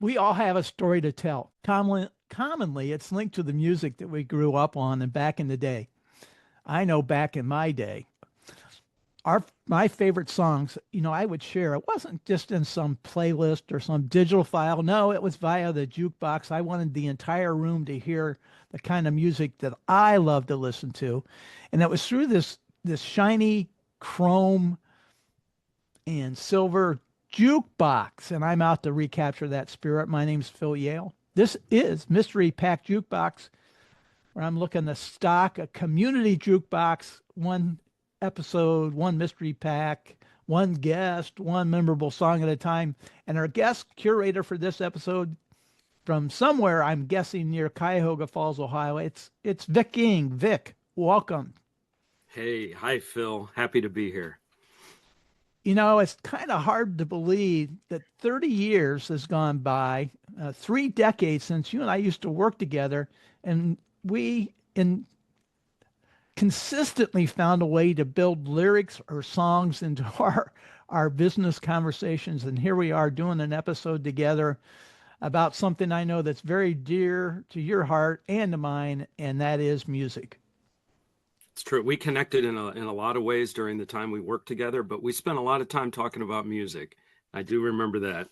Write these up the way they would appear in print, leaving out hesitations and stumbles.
We all have a story to tell. Commonly, it's linked to the music that we grew up on and back in the day. I know back in my day, my favorite songs, I would share. It wasn't just in some playlist or some digital file. No, it was via the jukebox. I wanted the entire room to hear the kind of music that I love to listen to, and it was through this shiny chrome and silver jukebox. And I'm out to recapture that spirit. My name's Phil Yale. This is Mystery Pack Jukebox, where I'm looking to stock a community jukebox, one episode, one mystery pack, one guest, one memorable song at a time. And our guest curator for this episode, from somewhere, I'm guessing near Cuyahoga Falls, Ohio, it's Viking. Vic, welcome. Hey, hi, Phil. Happy to be here. It's kind of hard to believe that 30 years has gone by, 3 decades since you and I used to work together, and we consistently found a way to build lyrics or songs into our business conversations. And here we are doing an episode together about something I know that's very dear to your heart and to mine, and that is music. It's true. We connected in a lot of ways during the time we worked together, but we spent a lot of time talking about music. I do remember that.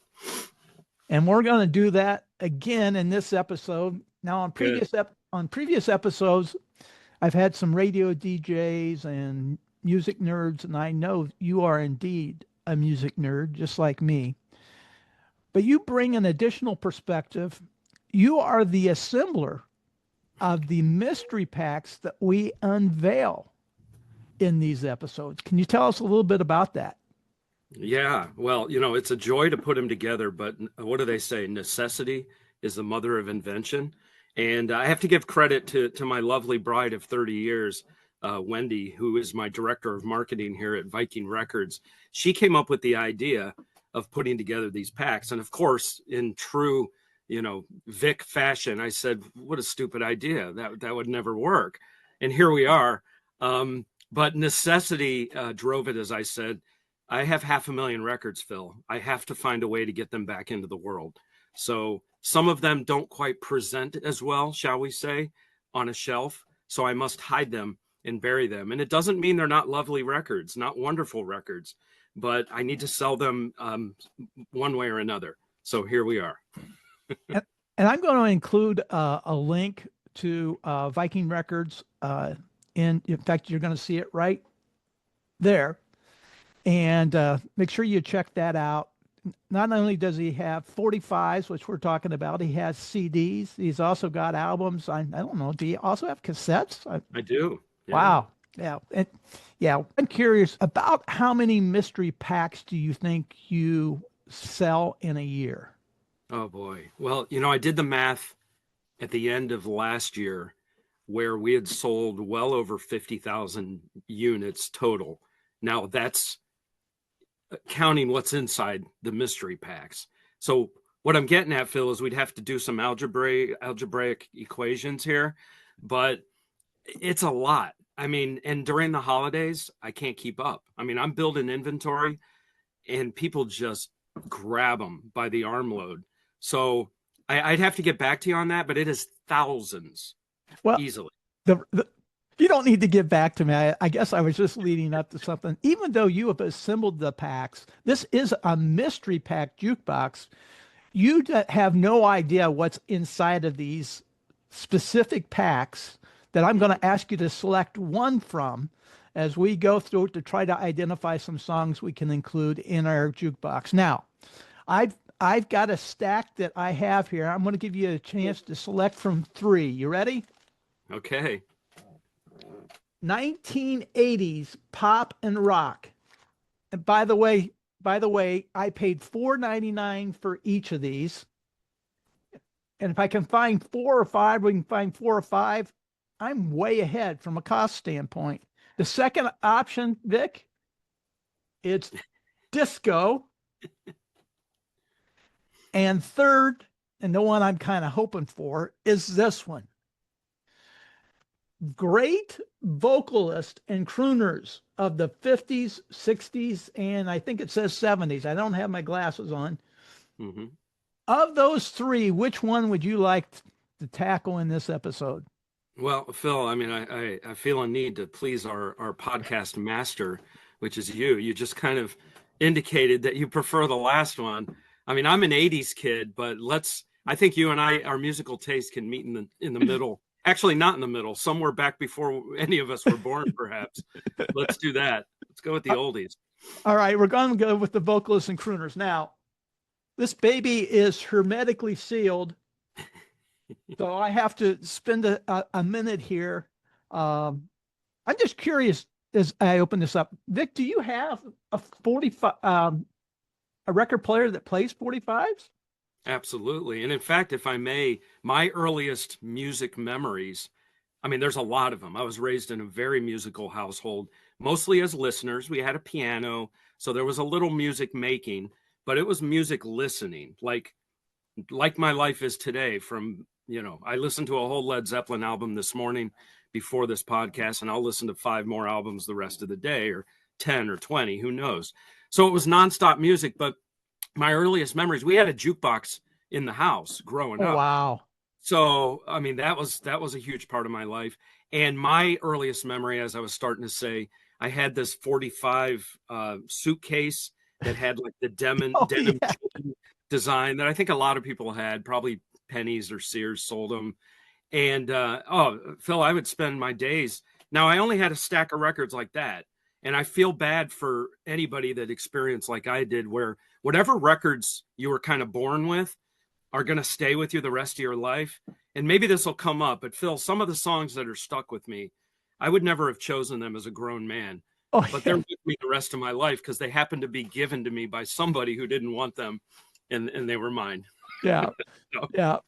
And we're going to do that again in this episode. Now, on previous episodes, I've had some radio DJs and music nerds, and I know you are indeed a music nerd, just like me. But you bring an additional perspective. You are the assembler of the mystery packs that we unveil in these episodes. Can you tell us a little bit about that? Yeah, well, it's a joy to put them together, but what do they say? Necessity is the mother of invention. And I have to give credit to my lovely bride of 30 years, Wendy, who is my director of marketing here at Viking Records. She came up with the idea of putting together these packs. And of course, in true Vic fashion, I said, what a stupid idea. That would never work. And here we are. But necessity drove it, as I said. I have 500,000 records, Phil. I have to find a way to get them back into the world. So some of them don't quite present as well, shall we say, on a shelf. So I must hide them and bury them. And it doesn't mean they're not lovely records, not wonderful records, but I need to sell them one way or another. So here we are. And I'm going to include a link to Viking Records. In fact, you're going to see it right there. And make sure you check that out. Not only does he have 45s, which we're talking about, he has CDs. He's also got albums. I don't know. Do you also have cassettes? I do. Yeah. Wow. Yeah. I'm curious about how many mystery packs do you think you sell in a year? Oh, boy. Well, I did the math at the end of last year where we had sold well over 50,000 units total. Now, that's counting what's inside the mystery packs. So what I'm getting at, Phil, is we'd have to do some algebraic equations here, but it's a lot. I mean, and during the holidays, I can't keep up. I mean, I'm building inventory and people just grab them by the armload. So I'd have to get back to you on that, but it is thousands easily. You don't need to get back to me. I guess I was just leading up to something. Even though you have assembled the packs, this is a mystery pack jukebox. You have no idea what's inside of these specific packs that I'm going to ask you to select one from as we go through to try to identify some songs we can include in our jukebox. Now, I've got a stack that I have here. I'm going to give you a chance to select from 3. You ready? Okay. 1980s pop and rock. And by the way, I paid $4.99 for each of these. And if I can find 4 or 5, we can find 4 or 5. I'm way ahead from a cost standpoint. The second option, Vic, it's disco. And third, and the one I'm kind of hoping for, is this one. Great vocalist and crooners of the 50s, 60s, and I think it says 70s. I don't have my glasses on. Mm-hmm. Of those three, which one would you like to tackle in this episode? Well, Phil, I mean, I feel a need to please our podcast master, which is you. You just kind of indicated that you prefer the last one. I mean, I'm an 80s kid, but I think you and our musical taste can meet in the middle. Actually, not in the middle, somewhere back before any of us were born, perhaps. Let's do that. Let's go with the oldies. All right, we're going to go with the vocalists and crooners. Now, this baby is hermetically sealed, so I have to spend a minute here. I'm just curious as I open this up. Vic, do you have a 45, a record player that plays 45s? Absolutely. And in fact, if I may, my earliest music memories, I mean, there's a lot of them. I was raised in a very musical household, mostly as listeners. We had a piano, so there was a little music making, but it was music listening, like my life is today. From, I listened to a whole Led Zeppelin album this morning before this podcast, and I'll listen to 5 more albums the rest of the day, or 10 or 20, who knows? So it was nonstop music, but my earliest memories, we had a jukebox in the house growing up. Wow. So, I mean, that was a huge part of my life. And my earliest memory, as I was starting to say, I had this 45 suitcase that had like the denim design that I think a lot of people had, probably Penny's or Sears sold them. And, Phil, I would spend my days. Now, I only had a stack of records like that. And I feel bad for anybody that experienced like I did, where whatever records you were kind of born with are going to stay with you the rest of your life. And maybe this will come up, but Phil, some of the songs that are stuck with me, I would never have chosen them as a grown man, but they're with me the rest of my life because they happen to be given to me by somebody who didn't want them, and they were mine. Yeah. Yeah.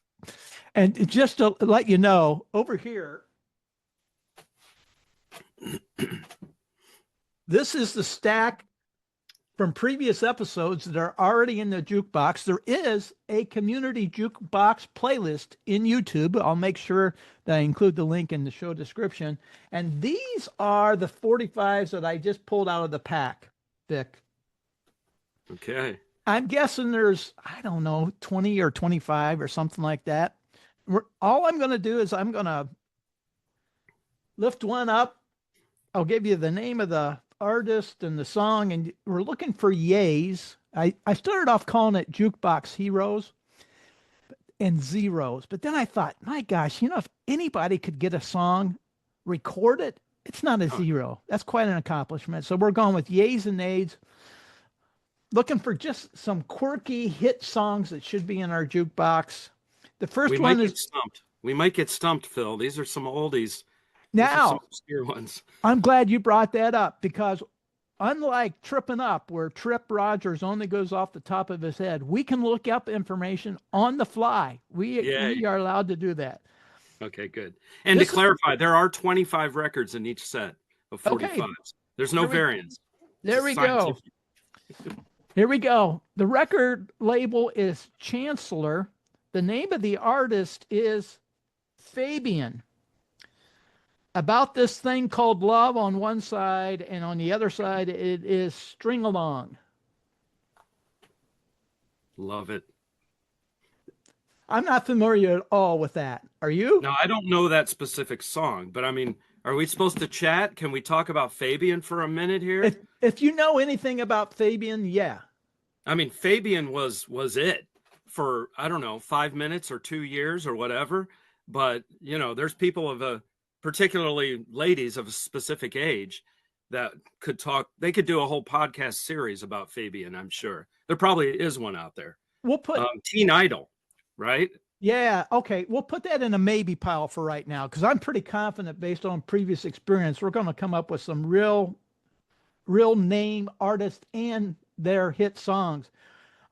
And just to let you know, over here, this is the stack from previous episodes that are already in the jukebox. There is a community jukebox playlist in YouTube. I'll make sure that I include the link in the show description. And these are the 45s that I just pulled out of the pack, Vic. Okay. I'm guessing there's, 20 or 25 or something like that. All I'm going to do is I'm going to lift one up. I'll give you the name of the artist and the song, and we're looking for yays. I started off calling it Jukebox Heroes and Zeros, but then I thought, my gosh, if anybody could get a song, record it, it's not a zero. That's quite an accomplishment. So we're going with yays and nays, looking for just some quirky hit songs that should be in our jukebox. The first one is stumped. We might get stumped, Phil. These are some oldies. Now, obscure ones. I'm glad you brought that up, because unlike Tripping Up, where Trip Rogers only goes off the top of his head, we can look up information on the fly. We are allowed to do that. Okay, good. And to clarify, there are 25 records in each set of 45s. Okay. There's no variance. There we go. Here we go. The record label is Chancellor. The name of the artist is Fabian. About This Thing Called Love on one side, and on the other side it is String Along. Love it. I'm not familiar at all with that. Are you? No, I don't know that specific song, but I mean, are we supposed to chat? Can we talk about Fabian for a minute here? If you know anything about Fabian, yeah. I mean, Fabian was it for, 5 minutes or 2 years or whatever. But, there's people particularly ladies of a specific age, that could talk. They could do a whole podcast series about Fabian, I'm sure. There probably is one out there. We'll put Teen Idol, right? Yeah, okay. We'll put that in a maybe pile for right now, because I'm pretty confident, based on previous experience, we're going to come up with some real name artists and their hit songs.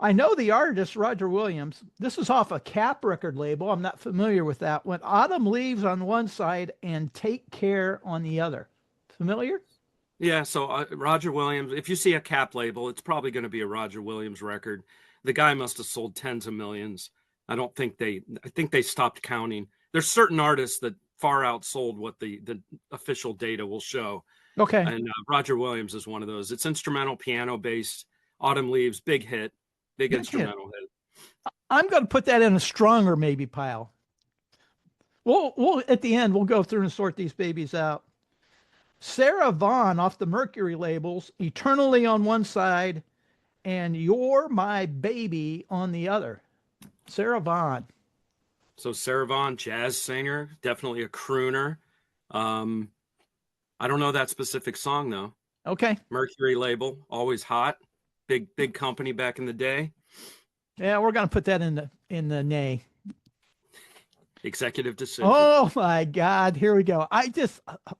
I know the artist, Roger Williams. This is off a Cap record label. I'm not familiar with that one. Autumn Leaves on one side and Take Care on the other. Familiar? Yeah, so Roger Williams, if you see a Cap label, it's probably going to be a Roger Williams record. The guy must have sold tens of millions. I think they stopped counting. There's certain artists that far outsold what the official data will show. Okay. And Roger Williams is one of those. It's instrumental, piano based. Autumn Leaves, big hit. Big instrumental hit. I'm going to put that in a stronger maybe pile. We'll at the end we'll go through and sort these babies out. Sarah Vaughan off the Mercury labels, Eternally on one side, and You're My Baby on the other. Sarah Vaughan. So Sarah Vaughan, jazz singer, definitely a crooner. I don't know that specific song though. Okay. Mercury label, always hot, big company back in the day. Yeah, we're gonna put that in the nay. Executive decision. Oh my God, here we go.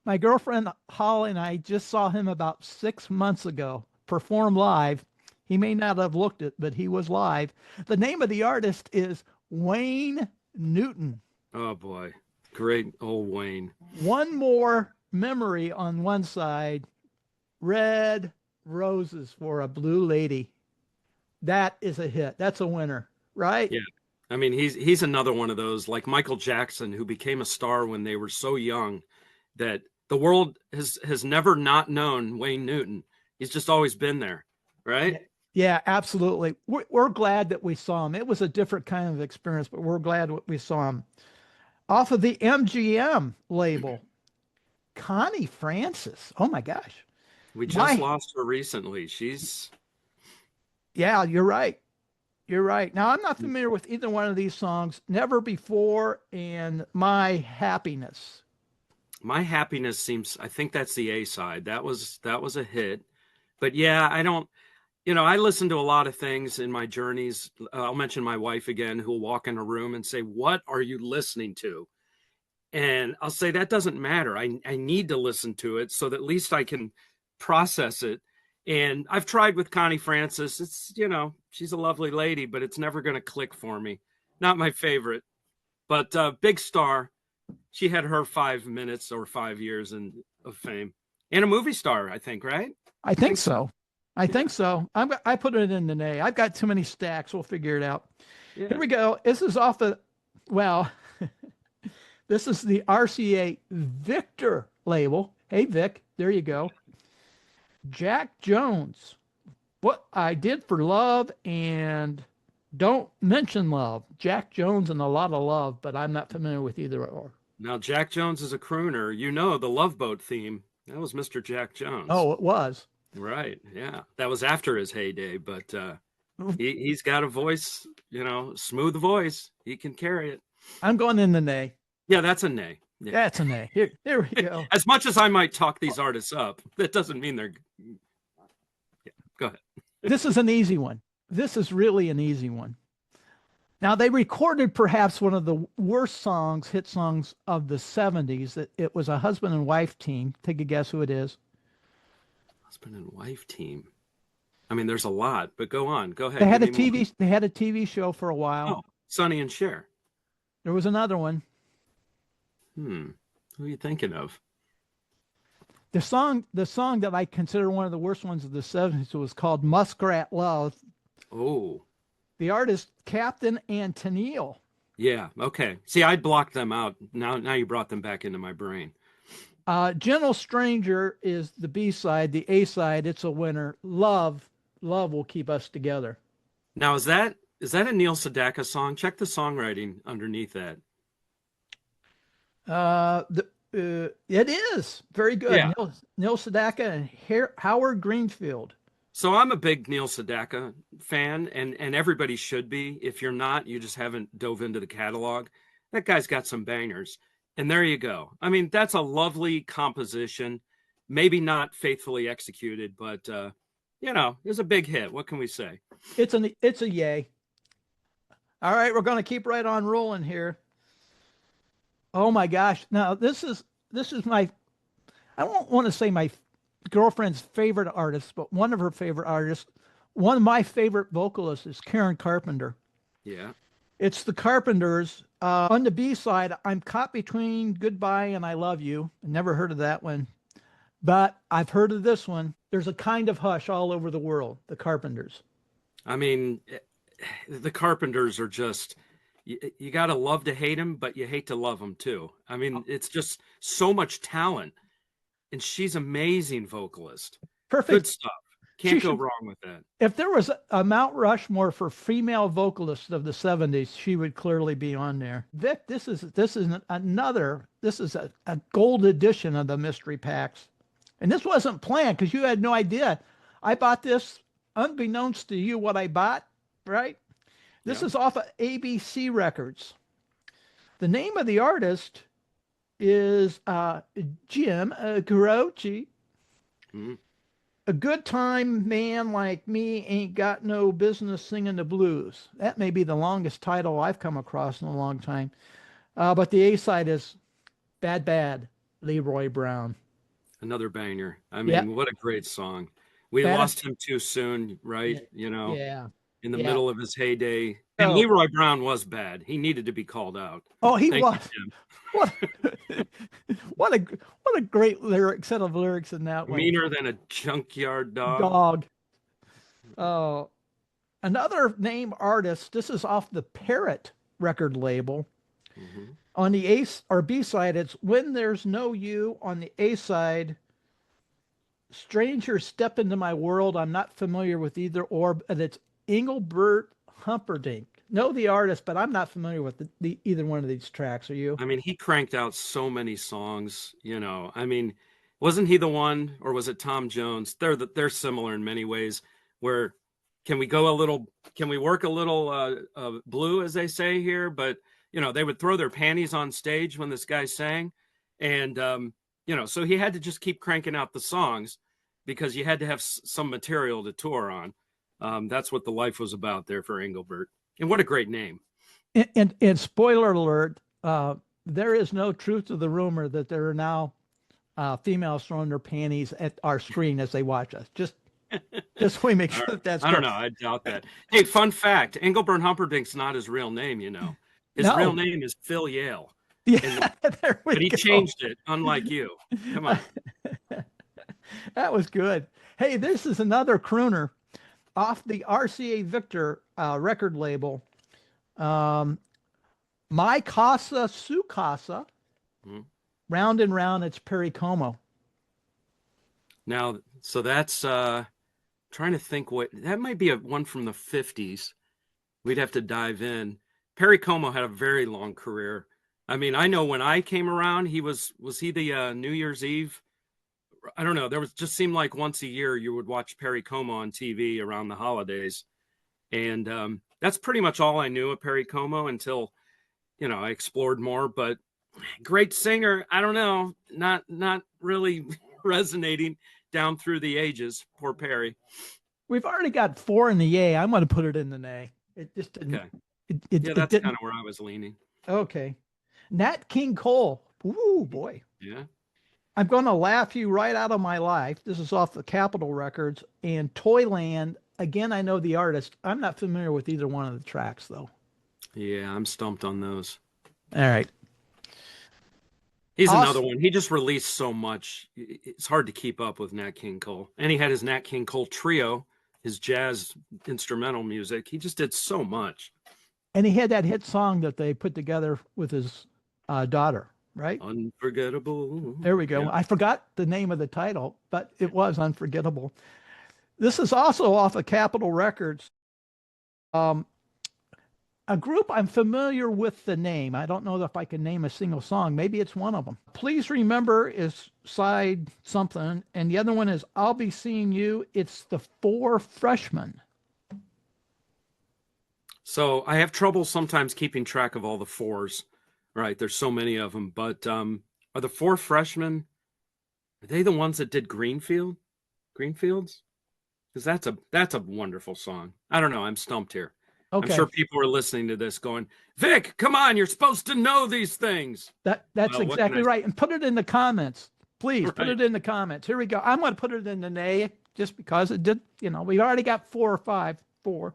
My girlfriend Holly and I just saw him about 6 months ago perform live. He may not have looked it, but he was live. The name of the artist is Wayne Newton. Oh boy, great old Wayne. One More Memory on one side, Red Roses for a Blue Lady. That is a hit. That's a winner, right? Yeah. I mean, he's another one of those, like Michael Jackson, who became a star when they were so young that the world has never not known Wayne Newton. He's just always been there, right? Yeah, absolutely. We're glad that we saw him. It was a different kind of experience, but we're glad we saw him. Off of the MGM label, Connie Francis. Oh my gosh. We just lost her recently. Yeah, you're right. You're right. Now, I'm not familiar with either one of these songs. Never Before and My Happiness. My Happiness I think that's the A side. That was a hit. But yeah, I listen to a lot of things in my journeys. I'll mention my wife again, who will walk in a room and say, "What are you listening to?" And I'll say, that doesn't matter. I need to listen to it so that at least I can process it. And I've tried with Connie Francis. It's, she's a lovely lady, but it's never going to click for me. Not my favorite, but big star. She had her 5 minutes or 5 years of fame, and a movie star, I think, right? I think so. I think so. I put it in the nay. I've got too many stacks. We'll figure it out. Yeah. Here we go. This is off the, this is the RCA Victor label. Hey, Vic, there you go. Jack Jones, What I Did for Love and Don't Mention Love. Jack Jones and A Lot of Love, but I'm not familiar with either or. Now, Jack Jones is a crooner. The Love Boat theme. That was Mr. Jack Jones. Oh, it was. Right. Yeah. That was after his heyday, but he's got a voice, smooth voice. He can carry it. I'm going in the nay. Yeah, that's a nay. Yeah. That's a nay. Here we go. As much as I might talk these artists up, that doesn't mean they're. Yeah, go ahead. This is an easy one. This is really an easy one. Now, they recorded perhaps one of the worst hit songs of the 70s. It was a husband and wife team. Take a guess who it is. Husband and wife team. I mean, there's a lot, but go on. Go ahead. They had a TV show for a while. Oh, Sonny and Cher. There was another one. Who are you thinking of? The song that I consider one of the worst ones of the 70s was called Muskrat Love. Oh. The artist, Captain and Tennille. Yeah, okay. See, I'd blocked them out. Now you brought them back into my brain. Gentle Stranger is the B side. The A side, it's a winner. Love Will Keep Us Together. Now, is that a Neil Sedaka song? Check the songwriting underneath that. It is very good. Yeah. Neil Sedaka and Howard Greenfield. So I'm a big Neil Sedaka fan, and everybody should be. If you're not, you just haven't dove into the catalog. That guy's got some bangers. And there you go. I mean, that's a lovely composition. Maybe not faithfully executed, but it was a big hit. What can we say? It's a yay. All right, we're going to keep right on rolling here. Oh my gosh. Now this is I don't want to say my girlfriend's favorite artist, but one of her favorite artists. One of my favorite vocalists is Karen Carpenter. Yeah. It's the Carpenters. On the B side, I'm caught between Goodbye and I Love You. Never heard of that one, but I've heard of this one. There's a Kind of Hush all over the world. The Carpenters. I mean, the Carpenters are just, you got to love to hate them, but you hate to love them too. I mean, it's just so much talent, and she's amazing vocalist. Perfect. Good stuff. Can't go wrong with that. If there was a Mount Rushmore for female vocalists of the 70s, she would clearly be on there. Vic, this is a gold edition of the mystery packs. And this wasn't planned because you had no idea. I bought this unbeknownst to you what I bought, right? This is off of ABC Records. The name of the artist is Jim Croce. Mm-hmm. A good time man like me ain't got no business singing the blues. That may be the longest title I've come across in a long time. But the A-side is Bad Bad, Leroy Brown. Another banger. I mean, what a great song. We lost him too soon, right? In the middle of his heyday. And Leroy Brown was bad. He needed to be called out. Oh, he was. What a great set of lyrics in that one. Meaner than a junkyard dog. Oh, another name artist. This is off the Parrot record label. Mm-hmm. On the A or B side, it's When There's No You. On the A side, Strangers Step Into My World. I'm not familiar with either or, and it's Engelbert Humperdinck. Know the artist, but I'm not familiar with either one of these tracks. Are you? I mean, he cranked out so many songs, I mean, wasn't he the one, or was it Tom Jones? They're similar in many ways, where can we work a little blue, as they say here? But, they would throw their panties on stage when this guy sang. And, so he had to just keep cranking out the songs because you had to have some material to tour on. That's what the life was about there for Engelbert. And what a great name. And spoiler alert, there is no truth to the rumor that there are now females throwing their panties at our screen as they watch us. Just we make sure that's I don't know. I doubt that. Hey, fun fact, Engelbert Humperdinck's not his real name, His real name is Phil Yale. Yeah, but he changed it, unlike you. Come on. That was good. Hey, this is another crooner off the RCA Victor record label. My Casa, Su Casa. Mm-hmm. Round and Round, it's Perry Como. Now, so that's trying to think that might be one from the 50s. We'd have to dive in. Perry Como had a very long career. I mean, I know when I came around, was he the New Year's Eve? I don't know. Just seemed like once a year you would watch Perry Como on TV around the holidays. And that's pretty much all I knew of Perry Como until, I explored more. But great singer. I don't know. Not really resonating down through the ages. Poor Perry. We've already got 4 in the A. I'm going to put it in the nay. It just didn't. Okay. That's kind of where I was leaning. Okay. Nat King Cole. Ooh, boy. Yeah. I'm going to laugh you right out of my life. This is off the Capitol Records and Toyland. Again, I know the artist. I'm not familiar with either one of the tracks, though. Yeah, I'm stumped on those. All right. He's another one. He just released so much. It's hard to keep up with Nat King Cole. And he had his Nat King Cole trio, his jazz instrumental music. He just did so much. And he had that hit song that they put together with his daughter, right? Unforgettable. There we go. Yeah. I forgot the name of the title, but it was Unforgettable. This is also off of Capitol Records. A group I'm familiar with the name. I don't know if I can name a single song. Maybe it's one of them. Please Remember is side something, and the other one is I'll Be Seeing You. It's the 4 Freshmen. So I have trouble sometimes keeping track of all the 4s. Right, there's so many of them. But are the 4 Freshmen? Are they the ones that did Greenfields? Because that's a wonderful song. I don't know. I'm stumped here. Okay. I'm sure people are listening to this going, Vic, come on, you're supposed to know these things. That's exactly right. And put it in the comments. Please put it in the comments. Here we go. I'm going to put it in the nay just because it did, we've already got 4 or 5. 4.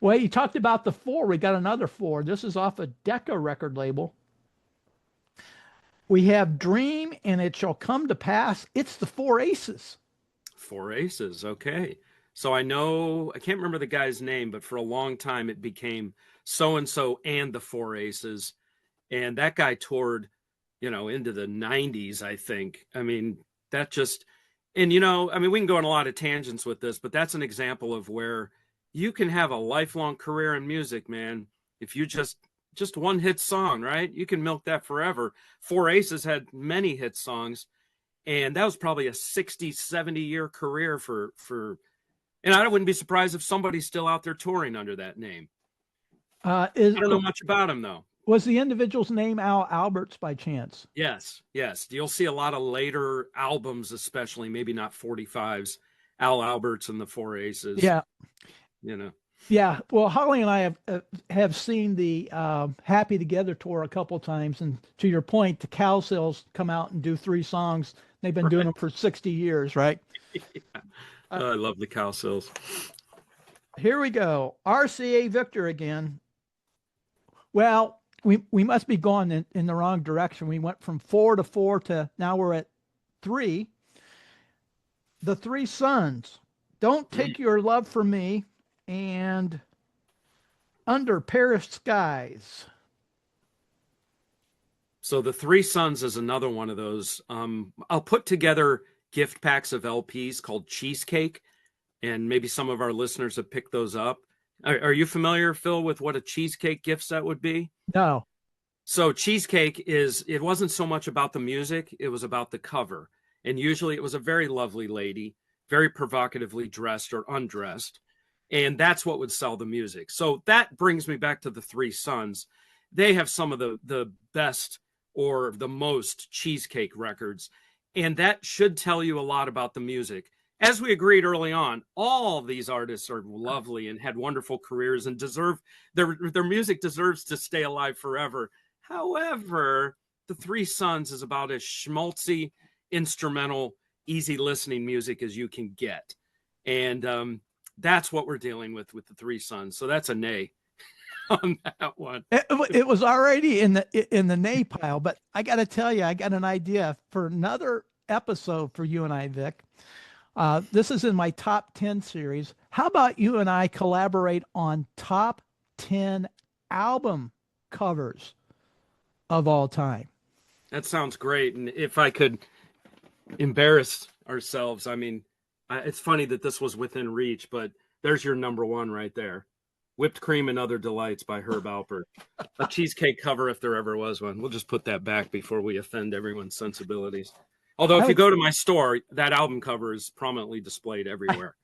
Well, you talked about the 4. We got another 4. This is off a Decca record label. We have Dream and It Shall Come to Pass. It's the 4 Aces. 4 Aces. Okay. So I can't remember the guy's name, but for a long time it became so-and-so and the 4 Aces. And that guy toured, into the 90s, I think. I mean, And, you know, I mean, we can go on a lot of tangents with this, but that's an example of where you can have a lifelong career in music, man. If you just one hit song, right? You can milk that forever. Four Aces had many hit songs, and that was probably a 60, 70-year career and I wouldn't be surprised if somebody's still out there touring under that name. I don't know much about him, though. Was the individual's name Al Alberts by chance? Yes. You'll see a lot of later albums, especially, maybe not 45s, Al Alberts and the Four Aces. Yeah. You know. Yeah. Well, Holly and I have seen the Happy Together tour a couple of times. And to your point, the Cowsills come out and do 3 songs. They've been doing them for 60 years, right? Yeah. I love the Cowsills. Here we go. RCA Victor again. Well, we must be going in the wrong direction. We went from 4 to 4 to now we're at 3. The Three Sons. Don't Take Your Love From Me and Under Paris Skies. So the Three Sons is another one of those. I'll put together gift packs of LPs called Cheesecake, and maybe some of our listeners have picked those up. Are you familiar, Phil, with what a cheesecake gift set would be? No. So Cheesecake it wasn't so much about the music, it was about the cover. And usually it was a very lovely lady, very provocatively dressed or undressed. And that's what would sell the music. So that brings me back to the Three Sons. They have some of the best or the most Cheesecake records. And that should tell you a lot about the music. As we agreed early on, all of these artists are lovely and had wonderful careers and deserve their music deserves to stay alive forever. However, the Three Sons is about as schmaltzy, instrumental, easy listening music as you can get. And that's what we're dealing with the Three Sons. So that's a nay on that one. It was already in the nay pile, but I got to tell you, I got an idea for another episode for you and I, Vic. This is in my top 10 series. How about you and I collaborate on top 10 album covers of all time? That sounds great. And if I could embarrass ourselves, I mean, it's funny that this was within reach, but there's your number one right there. Whipped Cream and Other Delights by Herb Alpert. A cheesecake cover if there ever was one. We'll just put that back before we offend everyone's sensibilities. Although if you go to my store, that album cover is prominently displayed everywhere.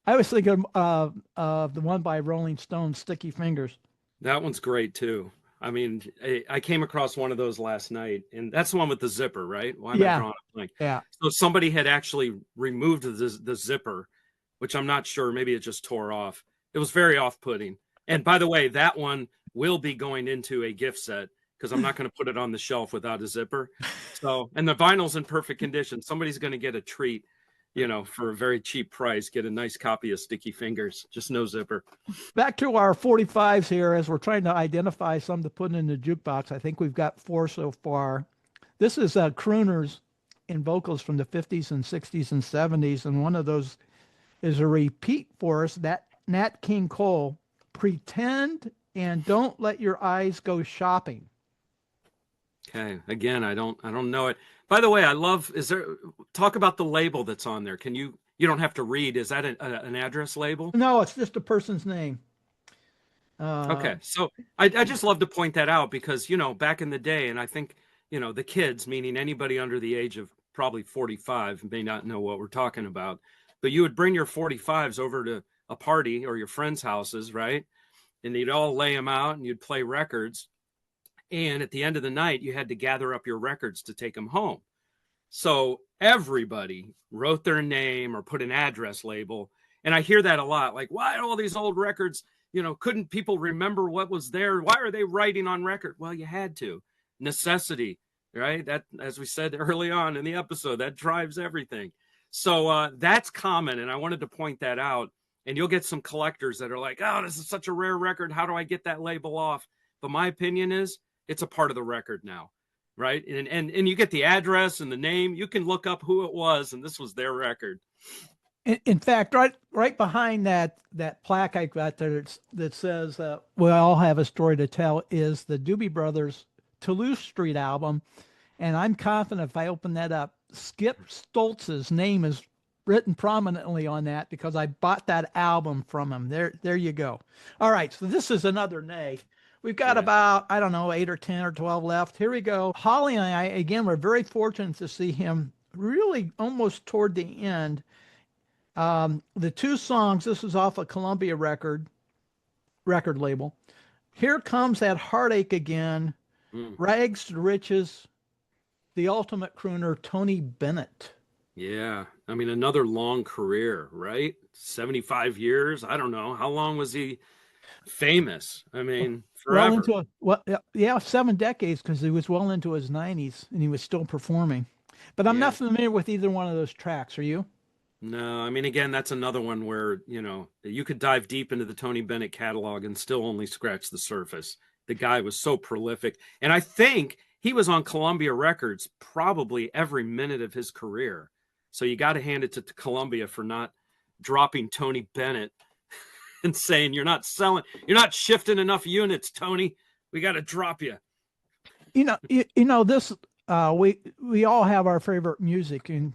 I was thinking of the one by Rolling Stone, Sticky Fingers. That one's great too. I mean, I came across one of those last night, and that's the one with the zipper, right? Why am I drawing a blank? Yeah. So somebody had actually removed the zipper, which I'm not sure. Maybe it just tore off. It was very off-putting. And by the way, that one will be going into a gift set because I'm not going to put it on the shelf without a zipper. So, and the vinyl's in perfect condition. Somebody's going to get a treat, you know, for a very cheap price, get a nice copy of Sticky Fingers, just no zipper. Back to our 45s here, as we're trying to identify some to put in the jukebox. I think we've got 4 so far. This is Crooners in vocals from the 50s and 60s and 70s. And one of those is a repeat for us, that Nat King Cole, Pretend and Don't Let Your Eyes Go Shopping. Okay. Again, I don't know it. By the way, talk about the label that's on there. You don't have to read. Is that an address label? No, it's just a person's name. Okay. So I just love to point that out because, you know, back in the day, and I think, you know, the kids, meaning anybody under the age of probably 45 may not know what we're talking about, but you would bring your 45s over to a party or your friends' houses, right? And you'd all lay them out and you'd play records. And at the end of the night, you had to gather up your records to take them home. So everybody wrote their name or put an address label. And I hear that a lot. Like, why all these old records, you know, couldn't people remember what was there? Why are they writing on record? Well, you had to. Necessity, right? That, as we said early on in the episode, that drives everything. So that's common. And I wanted to point that out. And you'll get some collectors that are like, oh, this is such a rare record. How do I get that label off? But my opinion is it's a part of the record now, right? And you get the address and the name. You can look up who it was, and this was their record. In fact, right behind that plaque I got there that says, we all have a story to tell, is the Doobie Brothers Toulouse Street album. And I'm confident if I open that up, Skip Stoltz's name is written prominently on that because I bought that album from him. There you go. All right, so this is another nay. We've got about, I don't know, 8 or 10 or 12 left. Here we go. Holly and I, again, we're very fortunate to see him really almost toward the end. The two songs, this is off a Columbia record label. Here Comes That Heartache Again, Rags to Riches, the ultimate crooner, Tony Bennett. Yeah. I mean, another long career, right? 75 years. I don't know. How long was he famous? I mean, forever. Well, yeah, 7 decades, because he was well into his 90s and he was still performing. But I'm not familiar with either one of those tracks. Are you? No, I mean, again, that's another one where, you could dive deep into the Tony Bennett catalog and still only scratch the surface. The guy was so prolific. And I think he was on Columbia Records probably every minute of his career. So you got to hand it to Columbia for not dropping Tony Bennett and saying, you're not shifting enough units, Tony. We got to drop you. This, we all have our favorite music, and,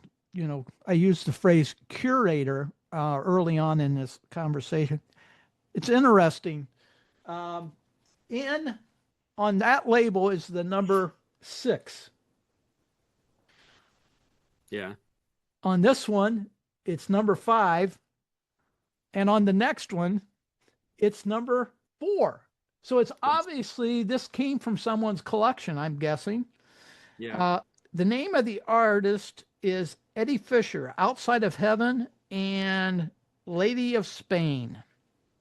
I used the phrase curator early on in this conversation. It's interesting. On that label is the number 6. Yeah. On this one, it's number 5. And on the next one, it's number 4. So it's obviously, this came from someone's collection, I'm guessing. Yeah. The name of the artist is Eddie Fisher, Outside of Heaven and Lady of Spain.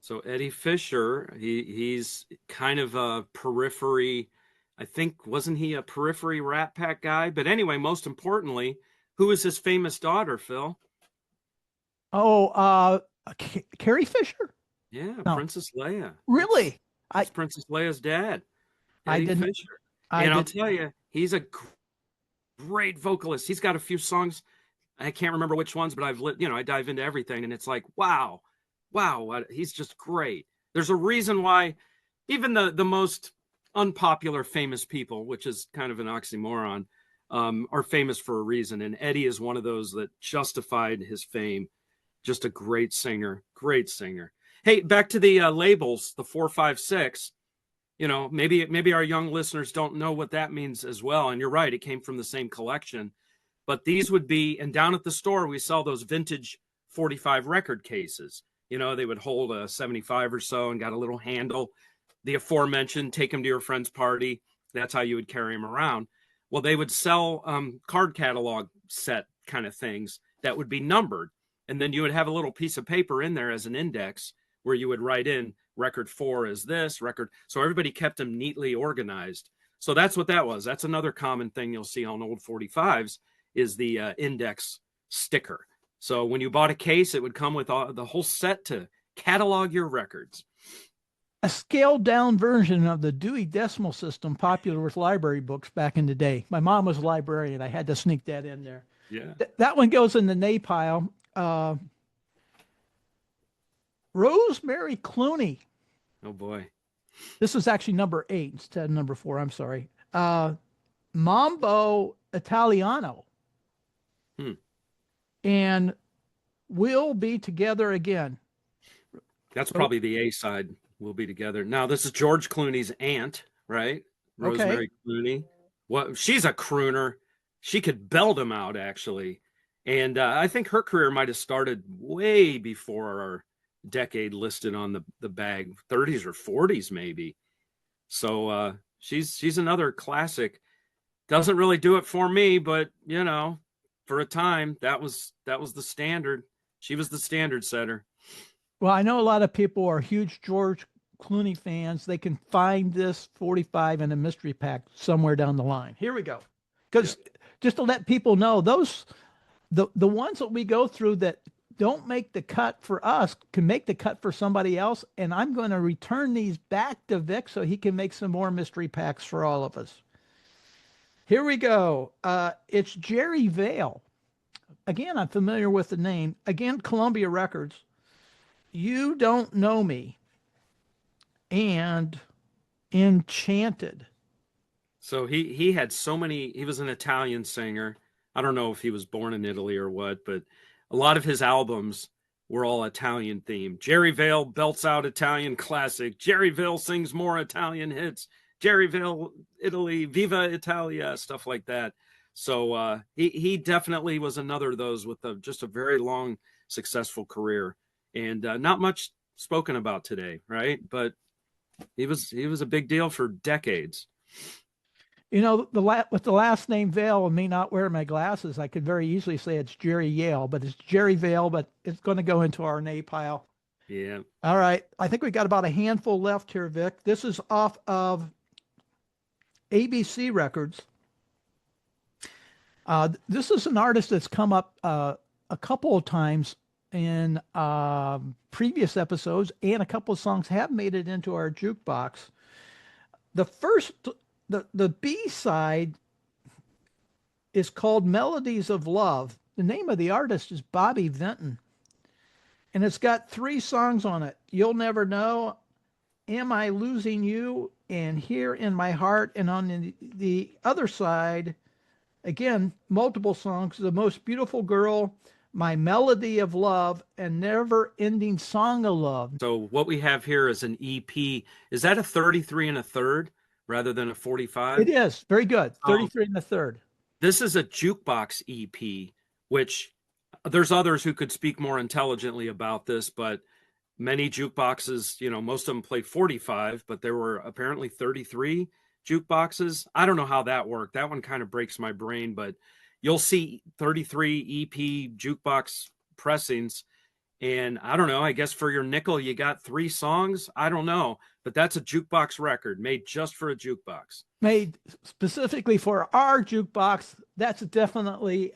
So Eddie Fisher, he's kind of a periphery, I think, wasn't he a periphery Rat Pack guy? But anyway, most importantly, who is his famous daughter, Phil? Oh, Carrie Fisher? Yeah, No. Princess Leia. Really? That's Princess Leia's dad, I Eddie didn't- Fisher. And I'll tell you, he's a great vocalist. He's got a few songs. I can't remember which ones, but I dive into everything, and it's like, wow, he's just great. There's a reason why even the most unpopular famous people, which is kind of an oxymoron, are famous for a reason. And Eddie is one of those that justified his fame. Just a great singer, great singer. Hey, back to the labels, the 4, 5, 6. Maybe our young listeners don't know what that means as well. And you're right, it came from the same collection. But these would be, and down at the store, we sell those vintage 45 record cases. They would hold a 75 or so and got a little handle. The aforementioned, take them to your friend's party. That's how you would carry them around. Well, they would sell card catalog set kind of things that would be numbered. And then you would have a little piece of paper in there as an index where you would write in record 4 is this record. So everybody kept them neatly organized. So that's what that was. That's another common thing you'll see on old 45s is the index sticker. So when you bought a case, it would come with the whole set to catalog your records. A scaled down version of the Dewey Decimal System popular with library books back in the day. My mom was a librarian. I had to sneak that in there. Yeah. That one goes in the nay pile. Rosemary Clooney. Oh, boy. This is actually number 8 instead of number 4. I'm sorry. Mambo Italiano. And We'll Be Together Again. That's probably the A side. We'll Be Together. Now, this is George Clooney's aunt, right? Rosemary Clooney. Well, she's a crooner. She could belt him out, actually. And I think her career might have started way before our decade listed on the bag, 30s or 40s maybe. So she's another classic. Doesn't really do it for me, but for a time that was the standard. She was the standard setter. Well, I know a lot of people are huge George Clooney fans. They can find this 45 in a mystery pack somewhere down the line. Here we go. Because just to let people know, the ones that we go through that don't make the cut for us can make the cut for somebody else. And I'm going to return these back to Vic so he can make some more mystery packs for all of us. Here we go. It's Jerry Vale. Again, I'm familiar with the name. Again, Columbia Records. You Don't Know Me and Enchanted. So he had so many. He was an Italian singer. I don't know if he was born in Italy or what, but a lot of his albums were all Italian themed. Jerry Vale belts out Italian classic. Jerry Vale sings more Italian hits. Jerry Vale, Italy, Viva Italia, stuff like that. So he definitely was another of those with just a very long, successful career, and not much spoken about today, right? But he was a big deal for decades. You know, with the last name Vale and me not wearing my glasses, I could very easily say it's Jerry Yale, but it's Jerry Vale, but it's going to go into our nay pile. Yeah. All right. I think we got about a handful left here, Vic. This is off of ABC Records. This is an artist that's come up a couple of times in previous episodes, and a couple of songs have made it into our jukebox. The B-side is called Melodies of Love. The name of the artist is Bobby Vinton. And it's got 3 songs on it. You'll Never Know, Am I Losing You, and Here in My Heart. And on the other side, again, multiple songs, The Most Beautiful Girl, My Melody of Love, and Never Ending Song of Love. So what we have here is an EP. Is that a 33 and a third rather than a 45? It is. Very good. 33 and a third. This is a jukebox EP, which there's others who could speak more intelligently about this, but many jukeboxes, most of them play 45, but there were apparently 33 jukeboxes. I don't know how that worked. That one kind of breaks my brain, but you'll see 33 EP jukebox pressings. And I don't know, I guess for your nickel, you got 3 songs. I don't know, but that's a jukebox record made just for a jukebox. Made specifically for our jukebox. That's definitely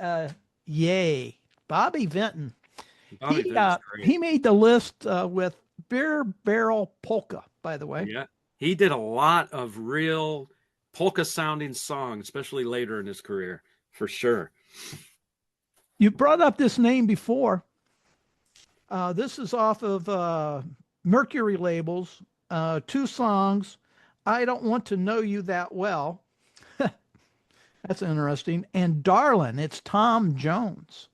yay. Bobby Vinton. He made the list with Beer Barrel Polka, by the way. Yeah, he did a lot of real polka sounding songs, especially later in his career, for sure. You brought up this name before. This is off of Mercury labels, 2 songs. I Don't Want to Know You That Well. That's interesting. And Darlin, it's Tom Jones.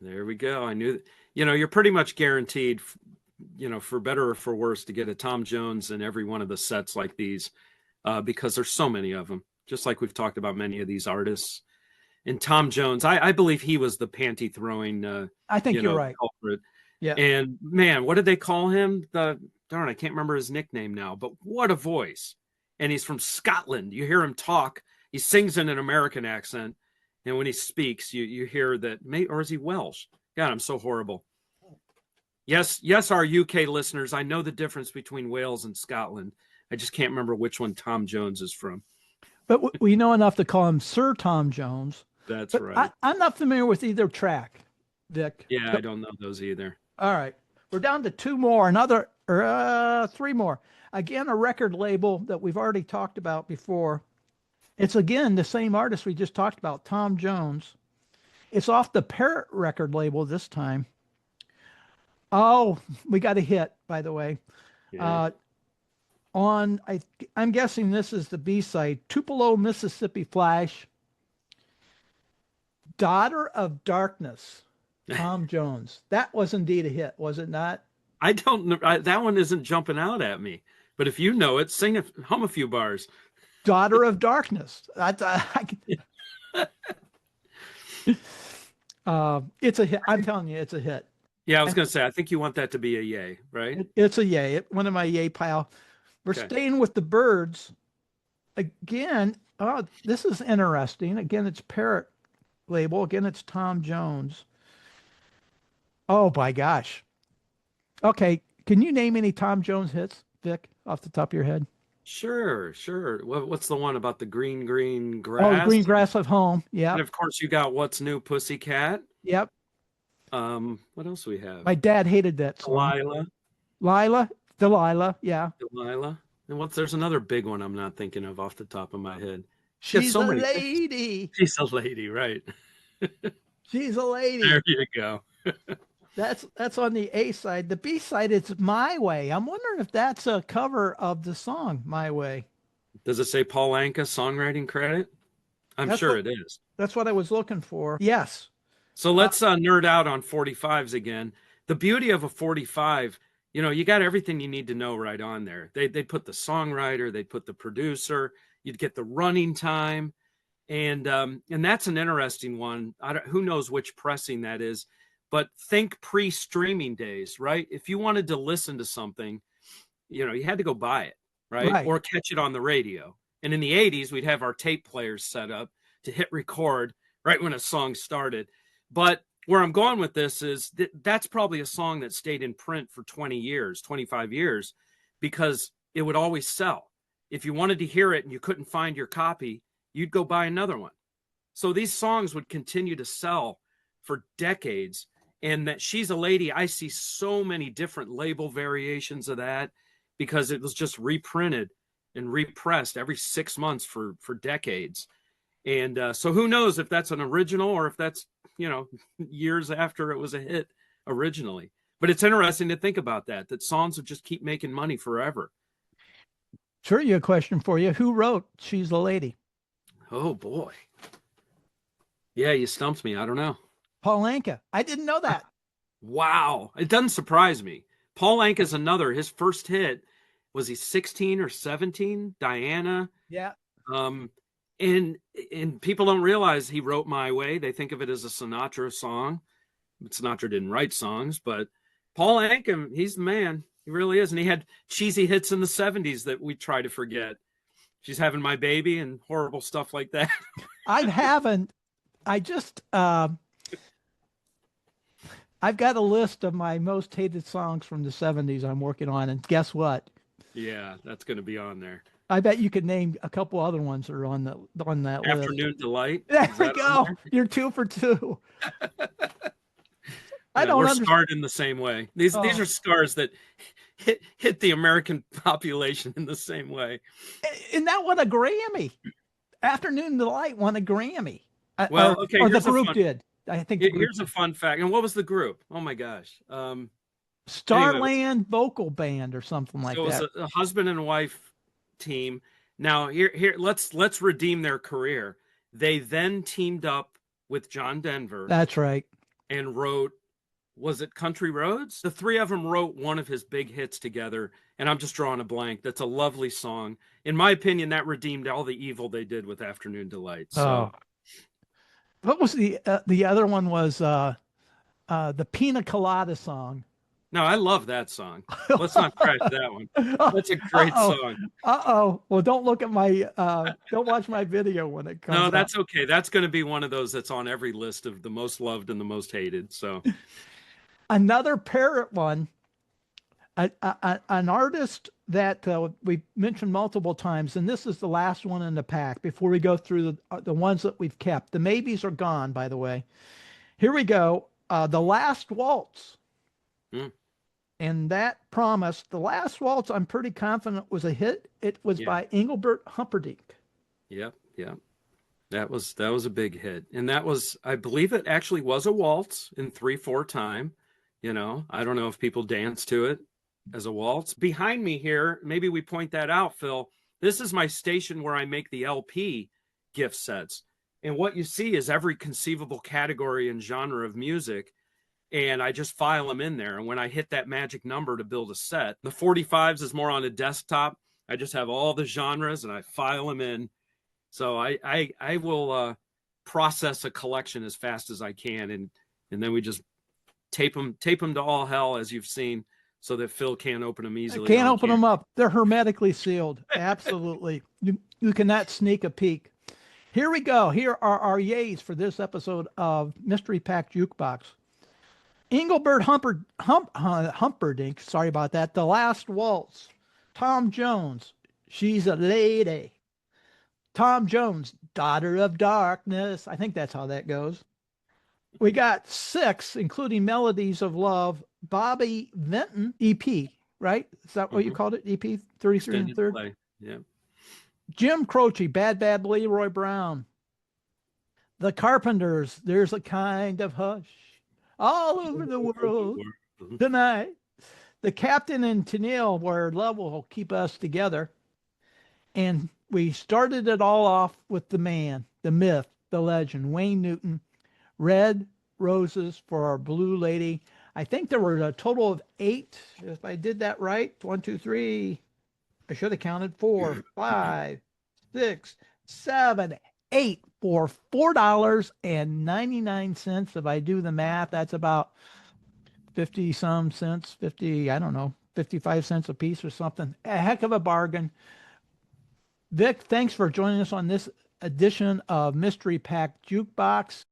There we go. I knew that. You're pretty much guaranteed, for better or for worse, to get a Tom Jones in every one of the sets like these, because there's so many of them, just like we've talked about many of these artists. And Tom Jones, I believe he was the panty throwing. I think you're right. Culprit. Yeah. And man, what did they call him? I can't remember his nickname now, but what a voice. And he's from Scotland. You hear him talk. He sings in an American accent. And when he speaks, you hear that, or is he Welsh? God, I'm so horrible. Yes, our UK listeners, I know the difference between Wales and Scotland. I just can't remember which one Tom Jones is from. But we know enough to call him Sir Tom Jones. That's right. I'm not familiar with either track, Vic. Yeah, I don't know those either. All right. We're down to 2 more, 3 more. Again, a record label that we've already talked about before. It's, again, the same artist we just talked about, Tom Jones. It's off the Parrot record label this time. Oh, we got a hit, by the way. Yeah. I'm guessing this is the B-side, Tupelo, Mississippi Flash, Daughter of Darkness, Tom Jones. That was indeed a hit, was it not? I don't know. That one isn't jumping out at me. But if you know it, hum a few bars. Daughter of Darkness. It's a hit. I'm telling you, it's a hit. Yeah, I was going to say, I think you want that to be a yay, right? It's a yay. One of my yay pile. We're staying with the Birds. Again, this is interesting. Again, it's Parrot label. Again, it's Tom Jones. Oh, my gosh. Okay, can you name any Tom Jones hits, Vic, off the top of your head? Sure. What's the one about the green grass? Oh, green grass of home. Yeah. And of course, you got What's New, Pussycat. Yep. What else do we have? My dad hated that song. Delilah. Yeah. Delilah. And there's another big one I'm not thinking of off the top of my head. She's a lady. She's a lady, right? She's a lady. There you go. That's on the A side. The B side, it's My Way. I'm wondering if that's a cover of the song My Way. Does it say Paul Anka songwriting credit? I'm sure it is. That's what I was looking for. Yes. So let's nerd out on 45s again. The beauty of a 45, you got everything you need to know right on there. They put the songwriter, they put the producer, you'd get the running time. And that's an interesting one. Who knows which pressing that is, but think pre-streaming days, right? If you wanted to listen to something, you had to go buy it, right? Or catch it on the radio. And in the 80s, we'd have our tape players set up to hit record right when a song started. But where I'm going with this is that's probably a song that stayed in print for 20 years, 25 years, because it would always sell. If you wanted to hear it and you couldn't find your copy, you'd go buy another one. So these songs would continue to sell for decades. And that She's a Lady, I see so many different label variations of that because it was just reprinted and repressed every 6 months for decades. And so who knows if that's an original or if that's, years after it was a hit originally. But it's interesting to think about that songs would just keep making money forever. Trivia question for you. Who wrote She's a Lady? Oh, boy. Yeah, you stumped me. I don't know. Paul Anka. I didn't know that. Wow. It doesn't surprise me. Paul Anka's another. His first hit, was he 16 or 17? Diana. Yeah. And people don't realize he wrote My Way. They think of it as a Sinatra song. Sinatra didn't write songs, but Paul Anka, he's the man. He really is. And he had cheesy hits in the 70s that we try to forget. She's Having My Baby and horrible stuff like that. I've got a list of my most hated songs from the 70s I'm working on, and guess what? Yeah, that's going to be on there. I bet you could name a couple other ones that are on that list. Afternoon Delight. There we go. You're 2 for 2. We're scarred in the same way. These are scars that hit the American population in the same way. And that won a Grammy. Afternoon Delight won a Grammy. Well, or the group did. I think here's a fun fact. And what was the group? Oh my gosh. Starland Vocal Band or something like that. So it was a husband and wife team. Now here let's redeem their career. They then teamed up with John Denver. That's right. And wrote, was it Country Roads? The three of them wrote one of his big hits together, and I'm just drawing a blank. That's a lovely song. In my opinion, that redeemed all the evil they did with Afternoon Delight. So what was the other one was the Pina Colada song. No, I love that song. Let's not crash that one. That's a great song. Well, don't look at my, don't watch my video when it comes out. No, that's okay. That's going to be one of those that's on every list of the most loved and the most hated. So another parrot one, an artist that we mentioned multiple times, and this is the last one in the pack before we go through the ones that we've kept. The maybes are gone, by the way. Here we go. The Last Waltz. And that promised, The Last Waltz, I'm pretty confident was a hit. It was by Engelbert Humperdinck. Yep. That was a big hit. And that was, I believe it actually was a waltz in 3/4 time. I don't know if people dance to it as a waltz. Behind me here, maybe we point that out, Phil. This is my station where I make the LP gift sets. And what you see is every conceivable category and genre of music. And I just file them in there. And when I hit that magic number to build a set, the 45s is more on a desktop. I just have all the genres and I file them in. So I will process a collection as fast as I can. And then we just tape them to all hell, as you've seen, so that Phil can't open them easily. Can't open them up. They're hermetically sealed. Absolutely. You cannot sneak a peek. Here we go. Here are our yays for this episode of Mystery Pack Jukebox. Engelbert Humperdinck, sorry about that. The Last Waltz. Tom Jones, She's a Lady. Tom Jones, Daughter of Darkness. I think that's how that goes. We got 6, including Melodies of Love. Bobby Vinton, EP, right? Is that what you called it? EP 33 and 3rd? Yeah. Jim Croce, Bad Bad Leroy Brown. The Carpenters, There's a Kind of Hush. All over the world tonight. The Captain and Tennille, Where Love Will Keep Us Together. And we started it all off with the man, the myth, the legend, Wayne Newton. Red roses for our blue lady. I think there were a total of 8, if I did that right. 1, 2, 3. I should have counted 4, 5, 6, 7, 8 for $4.99. If I do the math, that's about 50 some cents, 50, I don't know, 55 cents a piece or something. A heck of a bargain. Vic, thanks for joining us on this edition of Mystery Pack Jukebox.